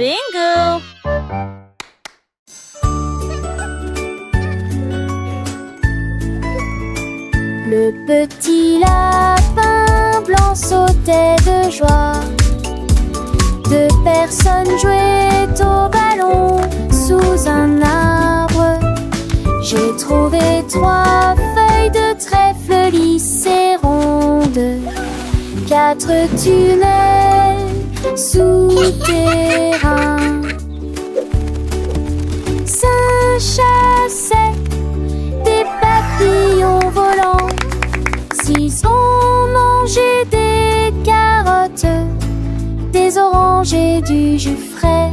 Bingo! Le petit lapin blanc sautait de joie. Deux personnes jouaient au ballon sous un arbre. J'ai trouvé 3 feuilles de trèfle lisses et rondes, 4 tunnels souterrains. Ça chassait des papillons volants. 6 ont mangé des carottes, des oranges et du jus frais.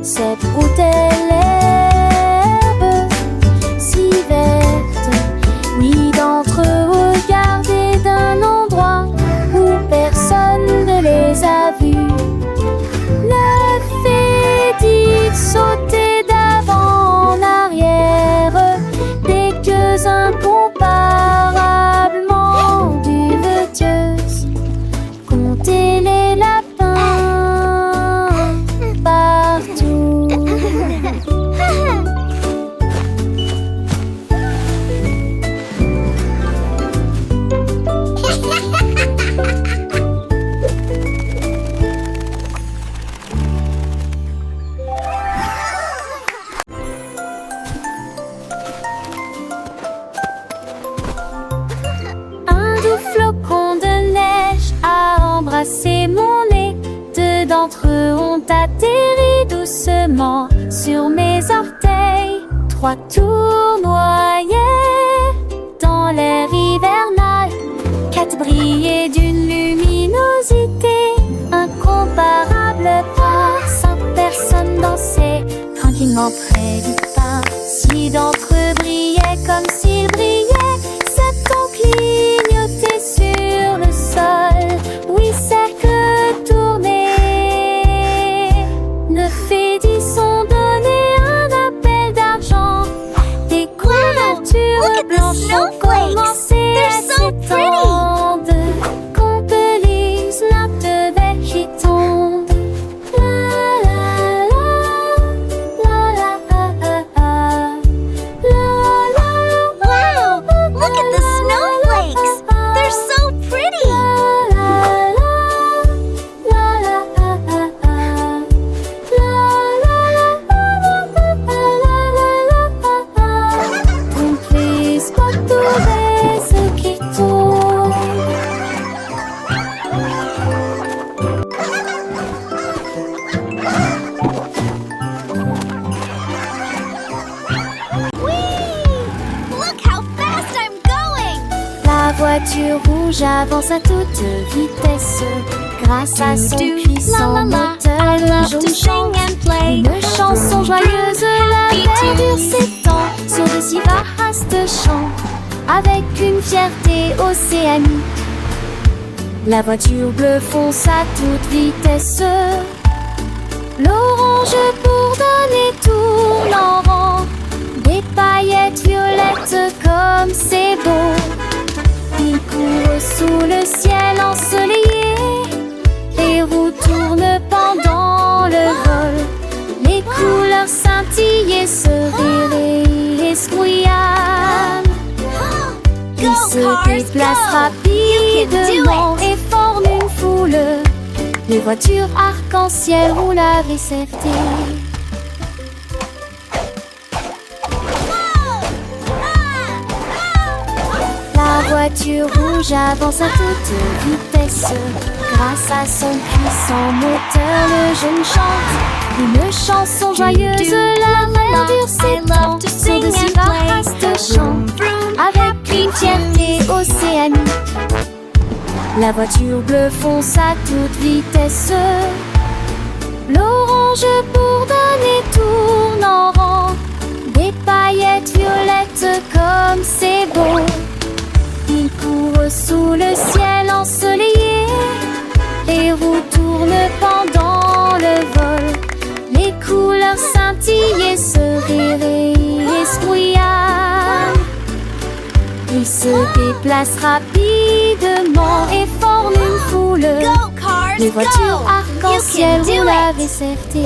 7 broutaient l'herbe si verte. 8 d'entre eux regardaient d'un endroit où personne ne les a vus. 9 et 10 sautaient d'avant en arrière, quelques incomparablement duveteuses. Comptez les lapins partout. Un doux flocon de neige a embrassé mon nez. 2 d'entre eux ont atterri doucement sur mes orteils. 3 tournoyaient dans l'air hivernal. 4 brillaient d'une luminosité incomparable. 5 personnes dansaient tranquillement près du pain. 6 d'entre eux brillaient comme s'ils brillaient. 7 ont clignoté sur le sol. 8 cercles tournés. 9 et 10 ont donné un appel d'argent. Des couvertures blanches ont commencé à s'étendre. Compte-lise nappes de belles qui tombent. La la la, la la la la, la la. Wow! Look at the snowflakes! They're so pretty! Donc les spots ceux qui tournent. Look how fast I'm going! La voiture rouge avance à toute vitesse. Grâce à son puissant moteur, le jaune chante une chanson joyeuse. La verdure s'étend sur de si vastes champs, avec une fierté océanique. La voiture bleue fonce à toute vitesse. L'orange bourdonne et tourne en rond, des paillettes violettes comme c'est beau. Il court sous le ciel ensoleillé, les roues tournent pendant le vol. Les couleurs scintillent, ce rire et escouillade. Il se déplace rapidement et forme une foule. Les voitures arc-en-ciel roulent à Grisserté. La voiture rouge avance à toute vitesse. Grâce à son puissant moteur, le jeune chante une chanson joyeuse. La verdure s'étend sur de si vastes champs, avec une fierté océanique. La voiture bleue fonce à toute vitesse. L'orange bourdonne et tourne en rond, des paillettes violettes comme c'est beau. Il court sous le ciel ensoleillé, les roues tournent pendant le vol. Les couleurs scintillent, ce rire et escouillade. Il se déplace rapidement et forme une foule. Go, cars, Les voitures go! l'arc-en-ciel do roule it. avec certé.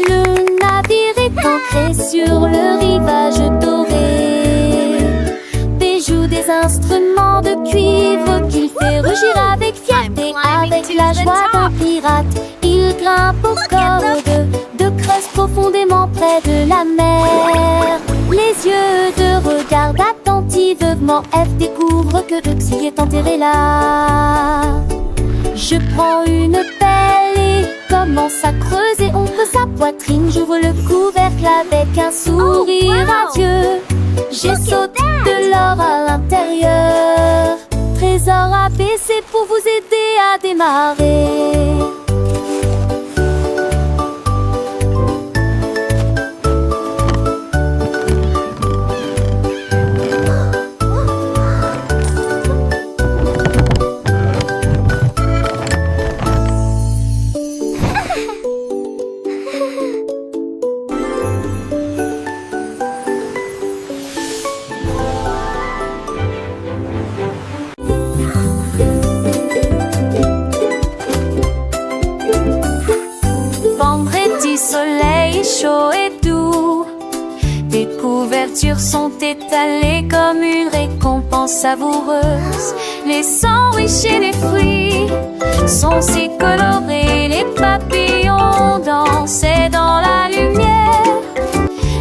Le navire est ancré sur le rivage doré. Des joues, des instruments de cuivre qu'il fait rugir avec fierté. Avec la joie d'un pirate, il grimpe aux cordes de creuse profondément près de la mer. Les yeux de regard attentivement, F découvre que Huxley est enterré là. Je prends une pelle et commence à creuser. On creuse sa poitrine, j'ouvre le couvercle avec un sourire radieux. J'ai sauté de l'or à l'intérieur. Trésor abaissé pour vous aider à démarrer. Vendredi, soleil chaud et doux. Des couvertures sont étalées comme une récompense savoureuse. Les sandwichs et les fruits sont si colorés. Les papillons dansaient dans la lumière.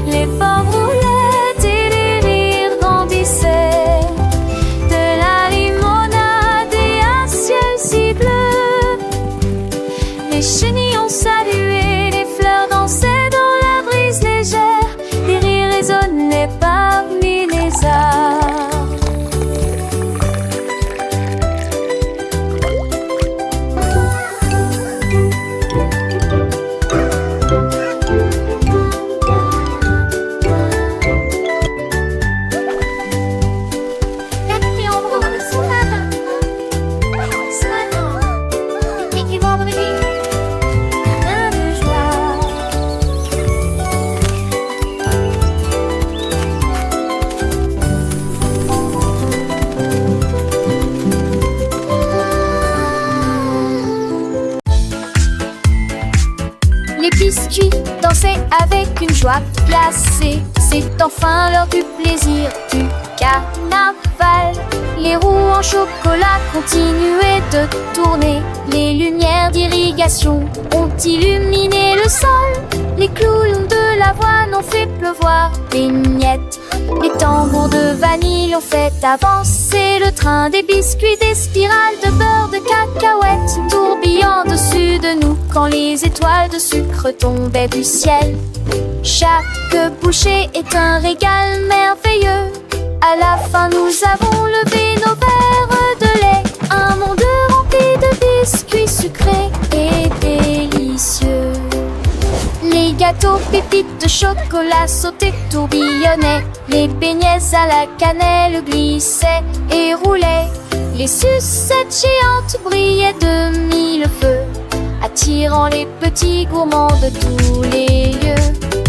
Les pommes roulettes et les rires grandissaient. De la limonade et un ciel si bleu. Les chenilles ont salué, les fleurs dansaient dans la brise légère. Les rires résonnaient parmi les arbres. Les biscuits dansaient avec une joie glacée. C'est enfin l'heure du plaisir du carnaval. Les roues en chocolat continuaient de tourner. Les lumières d'irrigation ont illuminé le sol. Les clowns de l'avoine ont fait pleuvoir des miettes. Les tambours de vanille ont fait avancer le train. Des biscuits, des spirales de beurre, de cacahuètes tourbillent au-dessus de nous quand les étoiles de sucre tombaient du ciel. Chaque bouchée est un régal merveilleux. À la fin, nous avons levé nos verres de lait. Un monde rempli de biscuits sucrés et délicieux. Les gâteaux pépites de chocolat sautaient, tourbillonnaient. Les beignets à la cannelle glissaient et roulaient. Les sucettes géantes brillaient de mille feux, attirant les petits gourmands de tous les lieux.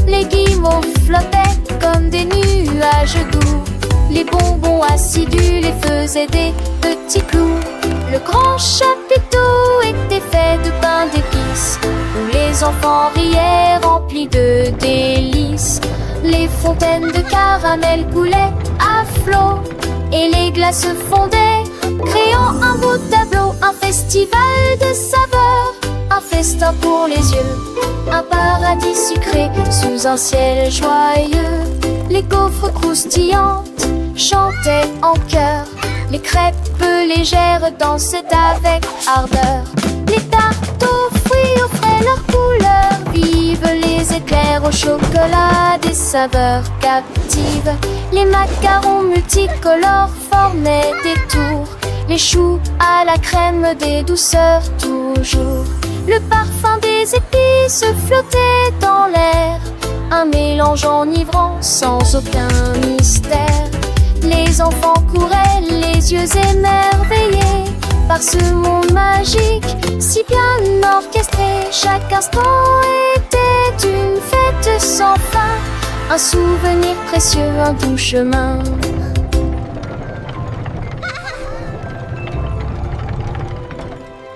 Les guimauves flottaient comme des nuages doux. Les bonbons assidus les faisaient des petits clous. Le grand chapiteau était fait de pain d'épices, où les enfants riaient remplis de délices. Les fontaines de caramel coulaient à flot, et les glaces fondaient, créant un beau tableau. Un festival de saveurs, un festin pour les yeux, un paradis sucré sous un ciel joyeux. Les gaufres croustillantes chantaient en chœur, les crêpes légères dansaient avec ardeur. Les tartes aux fruits offraient leur couleur vive, les éclairs au chocolat des saveurs captives. Les macarons multicolores formaient des tours, les choux à la crème des douceurs toujours. Le parfum des épices flottait dans l'air, un mélange enivrant sans aucun mystère. Les enfants couraient, les yeux émerveillés par ce monde magique, si bien orchestré. Chaque instant était une fête sans fin, un souvenir précieux, un doux chemin.